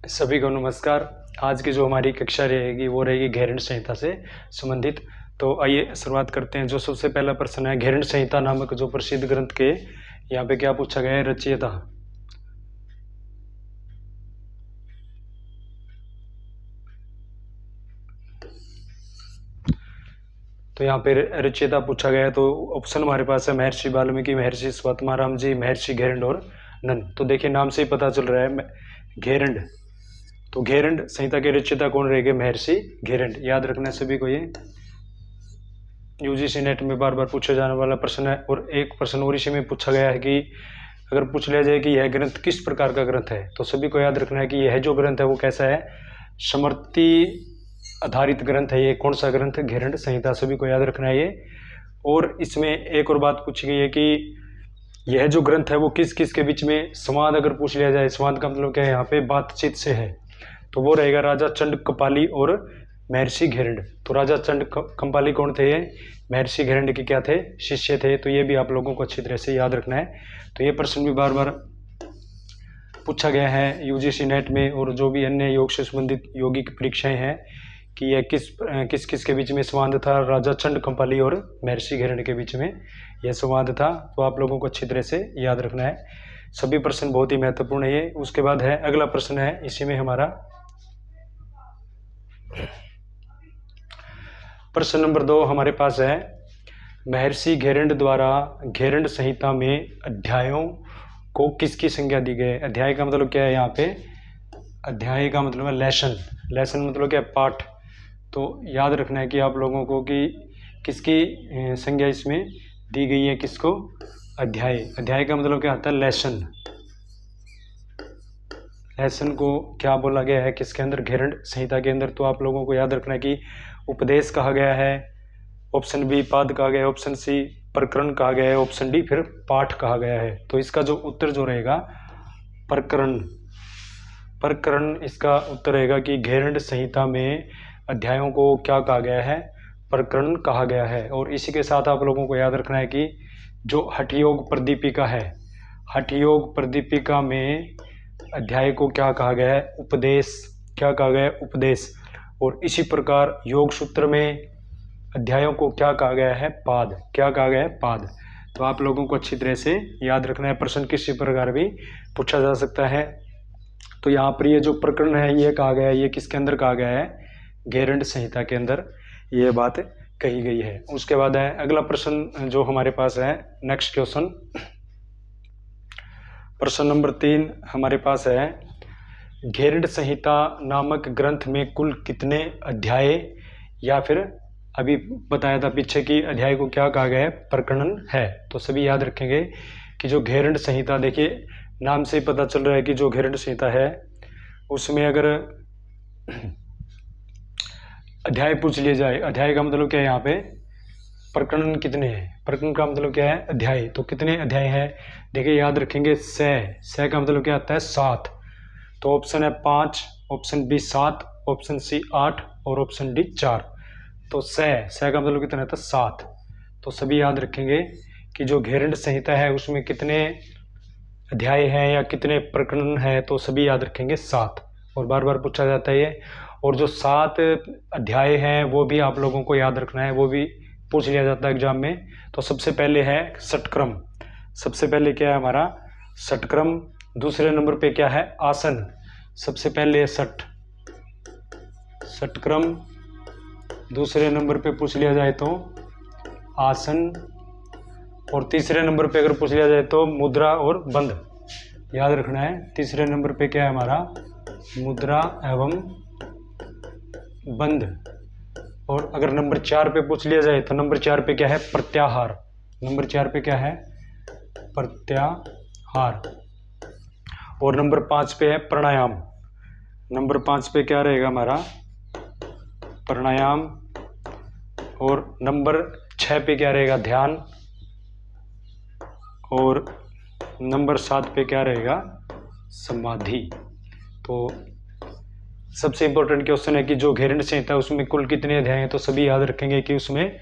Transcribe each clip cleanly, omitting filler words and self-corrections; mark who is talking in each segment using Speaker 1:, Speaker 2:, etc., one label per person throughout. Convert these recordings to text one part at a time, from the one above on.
Speaker 1: सभी को नमस्कार। आज की जो हमारी कक्षा रहेगी वो रहेगी घेरंड संहिता से संबंधित। तो आइए शुरुआत करते हैं। जो सबसे पहला प्रश्न है, घेरंड संहिता नामक जो प्रसिद्ध ग्रंथ के यहाँ पे क्या पूछा गया है, रचयिता। तो यहाँ पे रचयिता पूछा गया है, तो ऑप्शन हमारे पास है महर्षि वाल्मीकि, महर्षि स्वात्माराम जी, महर्षि घेरंड और नन। तो देखिए नाम से ही पता चल रहा है घेरंड। तो घेरंड संहिता के रचयिता कौन रहेंगे? महर्षि घेरंड। याद रखना है सभी को, ये यूजीसी नेट में बार बार पूछा जाने वाला प्रश्न है। और एक प्रश्न और इसी में पूछा गया है कि अगर पूछ लिया जाए कि यह ग्रंथ किस प्रकार का ग्रंथ है, तो सभी को याद रखना है कि यह जो ग्रंथ है वो कैसा है, स्मृति आधारित ग्रंथ है। ये कौन सा ग्रंथ? घेरंड संहिता। सभी को याद रखना है ये। और इसमें एक और बात पूछी गई है कि यह जो ग्रंथ है वो किस किस के बीच में संवाद अगर पूछ लिया जाए, संवाद का मतलब क्या है, यहाँ पे बातचीत से है, तो वो रहेगा राजा चंड कपाली और महर्षि घेरंड। तो राजा चंड कपाली कौन थे? ये महर्षि घेरंड के क्या थे? शिष्य थे। तो ये भी आप लोगों को अच्छी तरह से याद रखना है। तो ये प्रश्न भी बार बार पूछा गया है यूजीसी नेट में, और जो भी अन्य योग से संबंधित यौगिक परीक्षाएं हैं कि यह किस किस के बीच में संवाद था, राजा चंड कपाली और महर्षि घेरंड के बीच में यह संवाद था। तो आप लोगों को अच्छी तरह से याद रखना है। सभी प्रश्न बहुत ही महत्वपूर्ण है ये। उसके बाद है अगला प्रश्न है, इसी में हमारा प्रश्न नंबर 2 हमारे पास है, महर्षि घेरंड द्वारा घेरंड संहिता में अध्यायों को किसकी संज्ञा दी गई? अध्याय का मतलब क्या है? यहाँ पे अध्याय का मतलब है लेसन। लेसन मतलब क्या है? पाठ। तो याद रखना है कि आप लोगों को कि किसकी संज्ञा इसमें दी गई है, किसको? अध्याय। अध्याय का मतलब क्या आता है? लेसन। लेसन को क्या बोला गया है किसके अंदर? घेरंड संहिता के अंदर। तो आप लोगों को याद रखना है कि उपदेश कहा गया है, ऑप्शन बी पाद कहा गया है, ऑप्शन सी प्रकरण कहा गया है, ऑप्शन डी फिर पाठ कहा गया है। तो इसका जो उत्तर जो रहेगा प्रकरण। प्रकरण इसका उत्तर रहेगा कि घेरंड संहिता में अध्यायों को क्या कहा गया है? प्रकरण कहा गया है। और इसी के साथ आप लोगों को याद रखना है कि जो हठयोग प्रदीपिका है, हठयोग प्रदीपिका में अध्याय को क्या कहा गया है? उपदेश। क्या कहा गया है? उपदेश। और इसी प्रकार योग सूत्र में अध्यायों को क्या कहा गया है? पाद। क्या कहा गया है? पाद। तो आप लोगों को अच्छी तरह से याद रखना है। प्रश्न किसी प्रकार भी पूछा जा सकता है। तो यहाँ पर ये जो प्रकरण है ये कहा गया है, ये किसके अंदर कहा गया है? घेरंड संहिता के अंदर ये बात कही गई है। उसके बाद है अगला प्रश्न जो हमारे पास है, नेक्स्ट क्वेश्चन, प्रश्न नंबर 3 हमारे पास है, घेरंड संहिता नामक ग्रंथ में कुल कितने अध्याय, या फिर अभी बताया था पीछे की अध्याय को क्या कहा गया है? प्रकरण है। तो सभी याद रखेंगे कि जो घेरंड संहिता, देखिए नाम से ही पता चल रहा है कि जो घेरंड संहिता है उसमें अगर अध्याय पूछ लिया जाए, अध्याय का मतलब क्या है? यहाँ पे प्रकरण कितने हैं? प्रकरण का मतलब क्या है? अध्याय। तो कितने अध्याय हैं? देखिए याद रखेंगे सह का मतलब क्या आता है? 7। तो ऑप्शन है 5, ऑप्शन बी 7, ऑप्शन सी 8 और ऑप्शन डी 4। तो सह का मतलब कितना था? 7। तो सभी याद रखेंगे कि जो घेरंड संहिता है उसमें कितने अध्याय हैं या कितने प्रकरण हैं, तो सभी याद रखेंगे 7। और बार बार पूछा जाता है ये। और जो 7 अध्याय हैं वो भी आप लोगों को याद रखना है, वो भी पूछ लिया जाता है एग्जाम में। तो सबसे पहले है षटक्रम। सबसे पहले क्या है हमारा? षटक्रम। दूसरे नंबर पे क्या है? आसन। सबसे पहले षटक्रम। दूसरे नंबर पे पूछ लिया जाए तो आसन। और तीसरे नंबर पे अगर पूछ लिया जाए तो मुद्रा और बंध। याद रखना है तीसरे नंबर पे क्या है हमारा? मुद्रा एवं बंध। और अगर नंबर 4 पे पूछ लिया जाए तो नंबर 4 पे क्या है? प्रत्याहार। नंबर 4 पे क्या है? प्रत्याहार। और नंबर 5 पे है प्राणायाम। नंबर 5 पे क्या रहेगा हमारा? प्राणायाम। और नंबर 6 पे क्या रहेगा? ध्यान। और नंबर 7 पे क्या रहेगा? समाधि। तो सबसे इंपॉर्टेंट क्वेश्चन है कि जो घेरंड संहिता है उसमें कुल कितने अध्याय हैं, तो सभी याद रखेंगे कि उसमें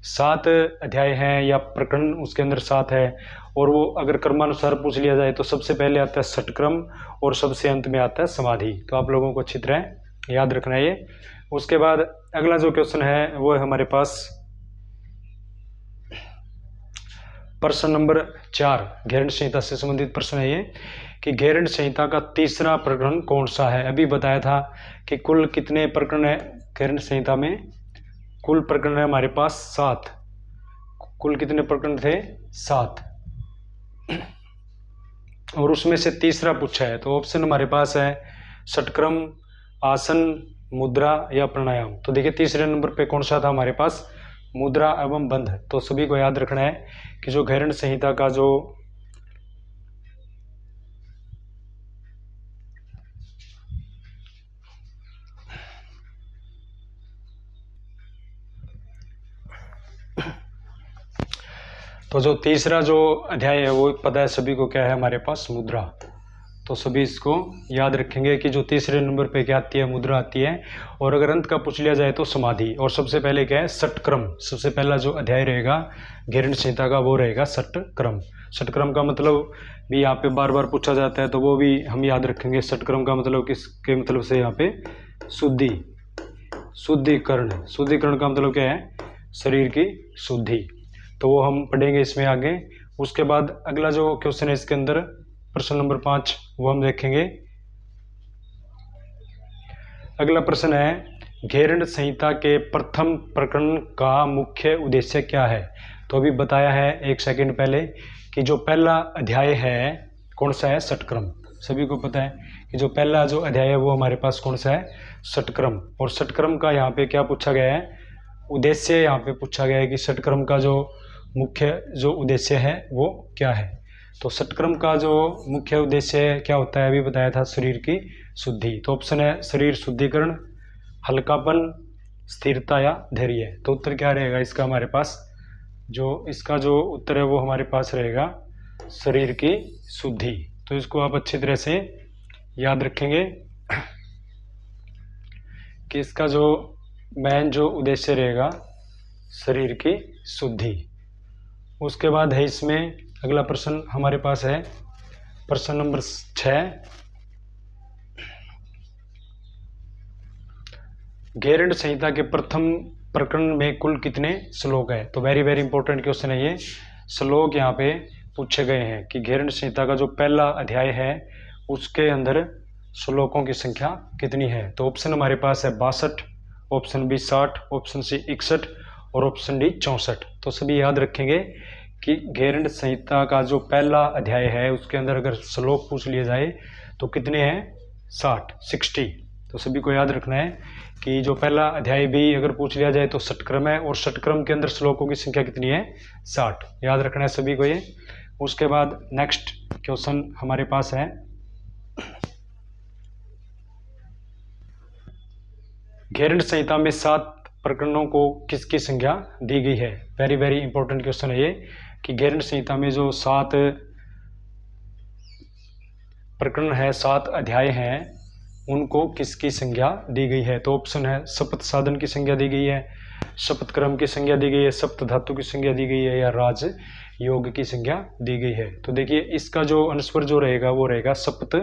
Speaker 1: 7 अध्याय हैं या प्रकरण उसके अंदर 7 है। और वो अगर क्रमानुसार पूछ लिया जाए तो सबसे पहले आता है षटक्रम और सबसे अंत में आता है समाधि। तो आप लोगों को अच्छी तरह याद रखना है ये। उसके बाद अगला जो क्वेश्चन है वो है हमारे पास प्रश्न नंबर 4, घेरंड संहिता से संबंधित प्रश्न है ये कि घेरंड संहिता का तीसरा प्रकरण कौन सा है। अभी बताया था कि कुल कितने प्रकरण है घेरंड संहिता में, कुल प्रकरण है हमारे पास 7। कुल कितने प्रकरण थे? 7, और उसमें से तीसरा पूछा है। तो ऑप्शन हमारे पास है षटक्रम, आसन, मुद्रा या प्राणायाम। तो देखिए तीसरे नंबर पे कौन सा था हमारे पास? मुद्रा एवं बंध। तो सभी को याद रखना है कि जो घेरंड संहिता का जो तीसरा जो अध्याय है वो पता है सभी को क्या है हमारे पास? मुद्रा। तो सभी इसको याद रखेंगे कि जो तीसरे नंबर पे क्या आती है? मुद्रा आती है। और अगर अंत का पूछ लिया जाए तो समाधि। और सबसे पहले क्या है? षटक्रम। सबसे पहला जो अध्याय रहेगा घेरंड संहिता का वो रहेगा षटक्रम। षटक्रम का मतलब भी यहाँ पे बार बार पूछा जाता है तो वो भी हम याद रखेंगे। षटक्रम का मतलब किसके मतलब से यहाँ पे? शुद्धि, शुद्धिकरण। शुद्धिकरण का मतलब क्या है? शरीर की शुद्धि। तो वो हम पढ़ेंगे इसमें आगे। उसके बाद अगला जो क्वेश्चन है इसके अंदर प्रश्न नंबर 5 वो हम देखेंगे। अगला प्रश्न है घेरंड संहिता के प्रथम प्रकरण का मुख्य उद्देश्य क्या है। तो अभी बताया है 1 सेकंड पहले कि जो पहला अध्याय है कौन सा है? षटक्रम। सभी को पता है कि जो पहला जो अध्याय है वो हमारे पास कौन सा है? षटक्रम। और षटक्रम का यहाँ पे क्या पूछा गया है? उद्देश्य यहाँ पे पूछा गया है कि षटक्रम का जो मुख्य जो उद्देश्य है वो क्या है। तो षटक्रम का जो मुख्य उद्देश्य क्या होता है अभी बताया था? शरीर की शुद्धि। तो ऑप्शन है शरीर शुद्धिकरण, हल्कापन, स्थिरता या धैर्य। तो उत्तर क्या रहेगा इसका हमारे पास? जो इसका जो उत्तर है वो हमारे पास रहेगा शरीर की शुद्धि। तो इसको आप अच्छी तरह से याद रखेंगे कि इसका जो मेन जो उद्देश्य रहेगा शरीर की शुद्धि। उसके बाद है इसमें अगला प्रश्न हमारे पास है प्रश्न नंबर 6, घेरंड संहिता के प्रथम प्रकरण में कुल कितने श्लोक है। तो वेरी वेरी इंपॉर्टेंट क्वेश्चन है ये। श्लोक यहाँ पे पूछे गए हैं कि घेरंड संहिता का जो पहला अध्याय है उसके अंदर श्लोकों की संख्या कितनी है। तो ऑप्शन हमारे पास है 62, ऑप्शन बी 60, ऑप्शन सी 61 और ऑप्शन डी 64। तो सभी याद रखेंगे कि घेरंड संहिता का जो पहला अध्याय है उसके अंदर अगर श्लोक पूछ लिया जाए तो कितने हैं? 60। तो सभी को याद रखना है कि जो पहला अध्याय भी अगर पूछ लिया जाए तो षटक्रम है और षटक्रम के अंदर श्लोकों की संख्या कितनी है? 60। याद रखना है सभी को ये। उसके बाद नेक्स्ट क्वेश्चन हमारे पास है घेरंड संहिता में 7 प्रकरणों को किसकी संज्ञा दी गई है। वेरी वेरी इंपॉर्टेंट क्वेश्चन है ये कि घेरंड संहिता में जो 7 प्रकरण है, 7 अध्याय हैं, उनको किसकी संज्ञा दी गई है। तो ऑप्शन है शपथ साधन की संज्ञा दी गई है, शपथ क्रम की संज्ञा दी गई है, सप्त धातु की संज्ञा दी गई है या राज योग की संज्ञा दी गई है। तो देखिए इसका जो अनुस्वर जो रहेगा वो रहेगा सप्त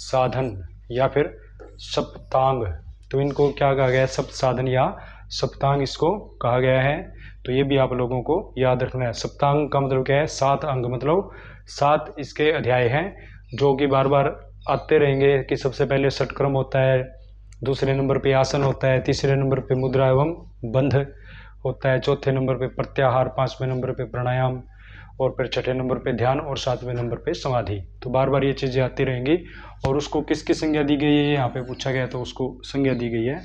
Speaker 1: साधन या फिर सप्तांग। तो इनको क्या कहा गया है? सप्त साधन या सप्तांग इसको कहा गया है। तो ये भी आप लोगों को याद रखना है। सप्तांग का मतलब क्या है? 7 अंग, मतलब 7 इसके अध्याय हैं जो कि बार बार आते रहेंगे कि सबसे पहले षटक्रम होता है, दूसरे नंबर पे आसन होता है, तीसरे नंबर पे मुद्रा एवं बंध होता है, चौथे नंबर पे प्रत्याहार, 5वें नंबर पे प्राणायाम और फिर छठे नंबर पे ध्यान और 7वें नंबर पे समाधि। तो बार बार ये चीज़ें आती रहेंगी। और उसको किसकी संज्ञा दी गई है यहाँ पे पूछा गया, तो उसको संज्ञा दी गई है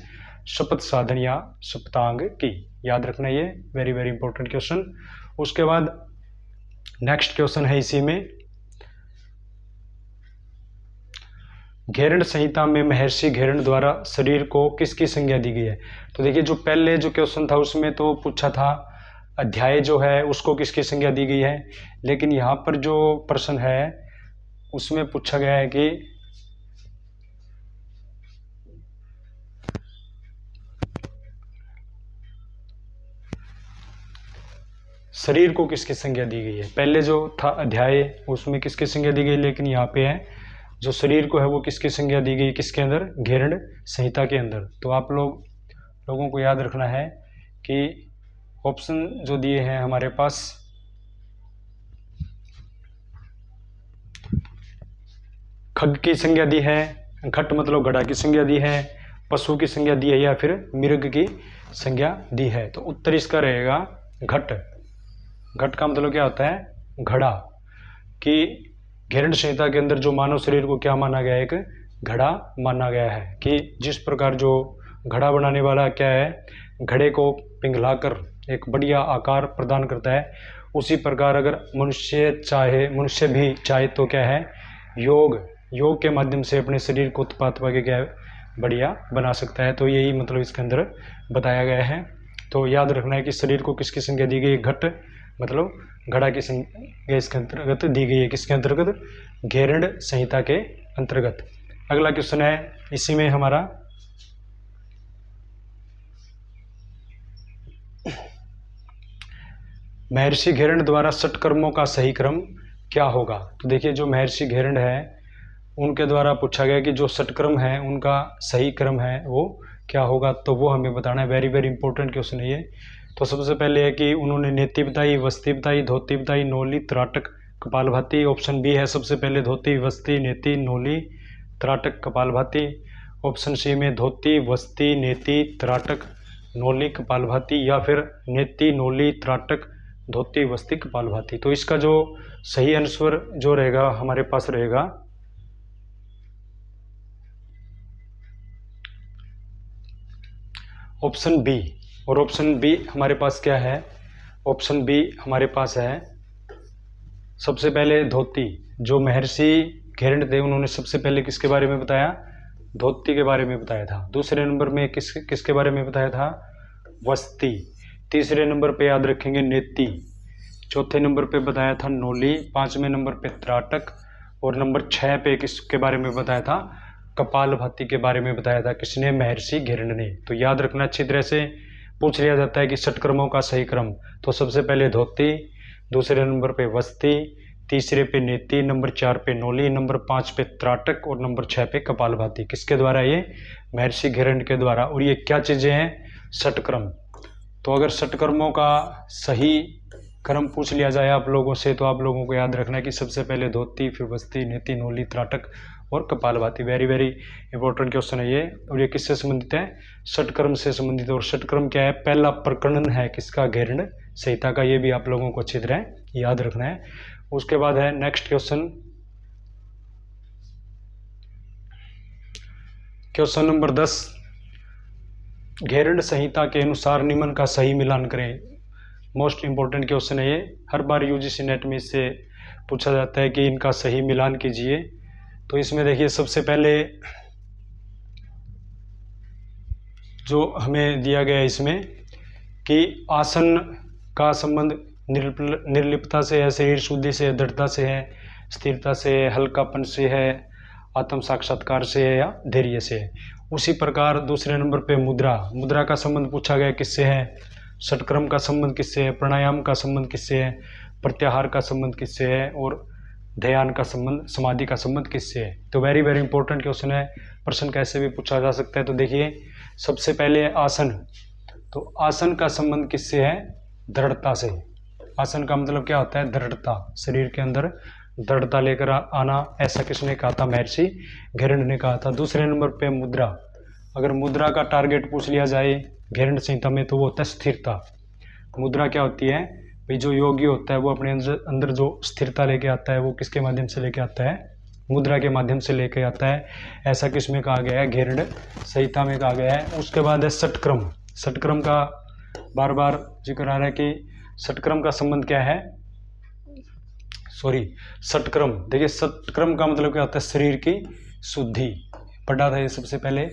Speaker 1: शपथ साधन या सप्तांग की। याद रखना ये वेरी वेरी इंपॉर्टेंट क्वेश्चन। उसके बाद नेक्स्ट क्वेश्चन है इसी में, घेरंड संहिता में महर्षि घेरंड द्वारा शरीर को किसकी संज्ञा दी गई है। तो देखिए जो पहले जो क्वेश्चन था उसमें तो पूछा था अध्याय जो है उसको किसकी संज्ञा दी गई है, लेकिन यहाँ पर जो प्रश्न है उसमें पूछा गया है कि शरीर को किसकी संज्ञा दी गई है। पहले जो था अध्याय उसमें किसकी संज्ञा दी गई, लेकिन यहाँ पे है जो शरीर को है वो किसकी संज्ञा दी गई, किसके अंदर, घेरण संहिता के अंदर। तो आप लोगों को याद रखना है कि ऑप्शन जो दिए हैं हमारे पास, खग की संज्ञा दी है, घट मतलब घड़ा की संज्ञा दी है, पशु की संज्ञा दी है, या फिर मृग की संज्ञा दी है। तो उत्तर इसका रहेगा घट। घट का मतलब क्या होता है, घड़ा। कि घेरण संहिता के अंदर जो मानव शरीर को क्या माना गया है, एक घड़ा माना गया है। कि जिस प्रकार जो घड़ा बनाने वाला क्या है, घड़े को पिघलाकर एक बढ़िया आकार प्रदान करता है, उसी प्रकार अगर मनुष्य भी चाहे तो क्या है, योग के माध्यम से अपने शरीर को उत्पाद के क्या है, बढ़िया बना सकता है। तो यही मतलब इसके अंदर बताया गया है। तो याद रखना है कि शरीर को किसकी संज्ञा दी गई, घट मतलब घड़ा की संज्ञा इसके अंतर्गत दी गई है। किसके अंतर्गत, घेरण संहिता के अंतर्गत। अगला क्वेश्चन है इसी में हमारा, महर्षि घेरण द्वारा षटकर्मों का सही क्रम क्या होगा। तो देखिए जो महर्षि घेरण है उनके द्वारा पूछा गया कि जो षटकर्म है उनका सही क्रम है वो क्या होगा, तो वो हमें बताना है। वेरी वेरी इंपॉर्टेंट क्वेश्चन है ये। तो सबसे पहले है कि उन्होंने नेति बताई, वस्ती बताई, धोती बताई, नोली, त्राटक, कपालभाति। ऑप्शन बी है सबसे पहले धोती, वस्ती, नेति, नोली, त्राटक, कपालभाति। ऑप्शन सी में धोती, वस्ती, नेति, त्राटक, नोली, कपालभाति, या फिर नेति, नोली, त्राटक, धोती, वस्ती, कपालभाति। तो इसका जो सही आंसर जो रहेगा हमारे पास रहेगा ऑप्शन बी। और ऑप्शन बी हमारे पास क्या है, ऑप्शन बी हमारे पास है सबसे पहले धोती। जो महर्षि घेरण थे उन्होंने सबसे पहले किसके बारे में बताया, धोती के बारे में बताया था। दूसरे नंबर में किसके बारे में बताया था, वस्ती। तीसरे नंबर पे याद रखेंगे नेति। चौथे नंबर पे बताया था नोली। पांचवें नंबर पे त्राटक। और नंबर 6 पे किसके बारे में बताया था, कपालभाति के बारे में बताया था। किसने, महर्षि घेरण ने। तो याद रखना, अच्छी तरह से पूछ लिया जाता है कि षटकर्मों का सही क्रम। तो सबसे पहले धोती, दूसरे नंबर पे वस्ती, तीसरे पे नेति, नंबर 4 पे नोली, नंबर 5 पे त्राटक और नंबर 6 पे कपालभाति। किसके द्वारा, ये महर्षि घेरण के द्वारा। और ये क्या चीजें हैं, षटकर्म। तो अगर षटकर्मों का सही क्रम पूछ लिया जाए आप लोगों से तो आप लोगों को याद रखना है कि सबसे पहले धोती, फिर वस्ती, नेति, नोली, त्राटक और kapalbhati. Very very important question है ये। और ये किससे संबंधित है, षटकर्म से संबंधित। और षटकर्म क्या है, पहला प्रकरण है किसका, घेरण संहिता का। ये भी आप लोगों को अच्छी तरह याद रखना है। उसके बाद है नेक्स्ट क्वेश्चन, क्वेश्चन नंबर 10। घेरण संहिता के अनुसार निम्न का सही मिलान करें। मोस्ट इंपॉर्टेंट क्वेश्चन है ये, हर बार यूजीसी नेट में इससे पूछा जाता है कि इनका सही मिलान कीजिए। तो इसमें देखिए सबसे पहले जो हमें दिया गया है इसमें कि आसन का संबंध निर्लिप्तता से है, शरीर शुद्धि से है, दृढ़ता से है, स्थिरता से है, हल्कापन से है, आत्म साक्षात्कार से है या धैर्य से है। उसी प्रकार दूसरे नंबर पे मुद्रा का संबंध पूछा गया किससे है, षटकर्म का संबंध किससे है, प्राणायाम का संबंध किससे है, प्रत्याहार का संबंध किससे है और ध्यान का संबंध, समाधि का संबंध किससे है। तो वेरी वेरी इंपॉर्टेंट क्वेश्चन है, प्रश्न कैसे भी पूछा जा सकता है। तो देखिए सबसे पहले आसन, तो आसन का संबंध किससे है, दृढ़ता से। आसन का मतलब क्या होता है, दृढ़ता, शरीर के अंदर दृढ़ता लेकर आना। ऐसा किसने कहा था, महर्षि घेरण ने कहा था। दूसरे नंबर पे मुद्रा, अगर मुद्रा का टारगेट पूछ लिया जाए घेरण संहिता में तो वो होता है स्थिरता। मुद्रा क्या होती है भाई, जो योगी होता है वो अपने अंदर जो स्थिरता लेके आता है वो किसके माध्यम से लेके आता है, मुद्रा के माध्यम से लेके आता है। ऐसा किसमें कहा गया है, घेरण संहिता में कहा गया है। उसके बाद है षटक्रम। षटक्रम का बार बार जिक्र आ रहा है कि षटक्रम का संबंध क्या है, षटक्रम। देखिए षटक्रम का मतलब क्या होता है, शरीर की शुद्धि। पढ़ा था ये सबसे पहले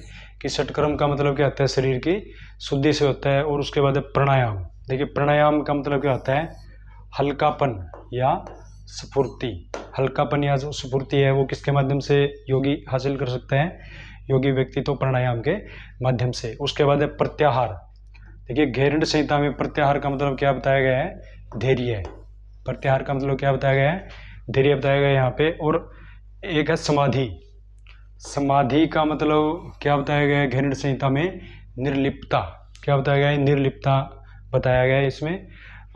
Speaker 1: कि षटक्रम का मतलब क्या होता है, शरीर की शुद्धि से होता है। और उसके बाद है प्राणायाम। देखिए प्राणायाम का मतलब क्या होता है, हल्कापन या स्फूर्ति। हल्कापन या जो स्फूर्ति है वो किसके माध्यम से योगी हासिल कर सकते हैं, योगी व्यक्ति तो प्राणायाम के माध्यम से। उसके बाद है प्रत्याहार। देखिए घेरंड संहिता में प्रत्याहार का मतलब क्या बताया गया है, धैर्य। प्रत्याहार का मतलब क्या बताया गया है, धैर्य बताया गया है यहाँ पे। और एक है समाधि। समाधि का मतलब क्या बताया गया है घेरंड संहिता में, निर्लिप्तता। क्या बताया गया है, निर्लिप्तता बताया गया है इसमें।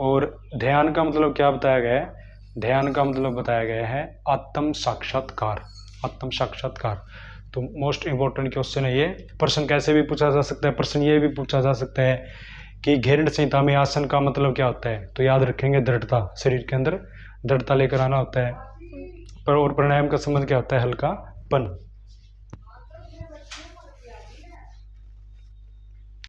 Speaker 1: और ध्यान का मतलब क्या बताया गया है, ध्यान का मतलब बताया गया है आत्म साक्षात्कार। आत्म साक्षात्कार। तो मोस्ट इंपॉर्टेंट क्वेश्चन है ये। प्रश्न कैसे भी पूछा जा सकता है, प्रश्न ये भी पूछा जा सकता है कि घेरंड संहिता में आसन का मतलब क्या होता है, तो याद रखेंगे दृढ़ता, शरीर के अंदर दृढ़ता लेकर आना होता है। और प्राणायाम का संबंध क्या होता है, हल्कापन।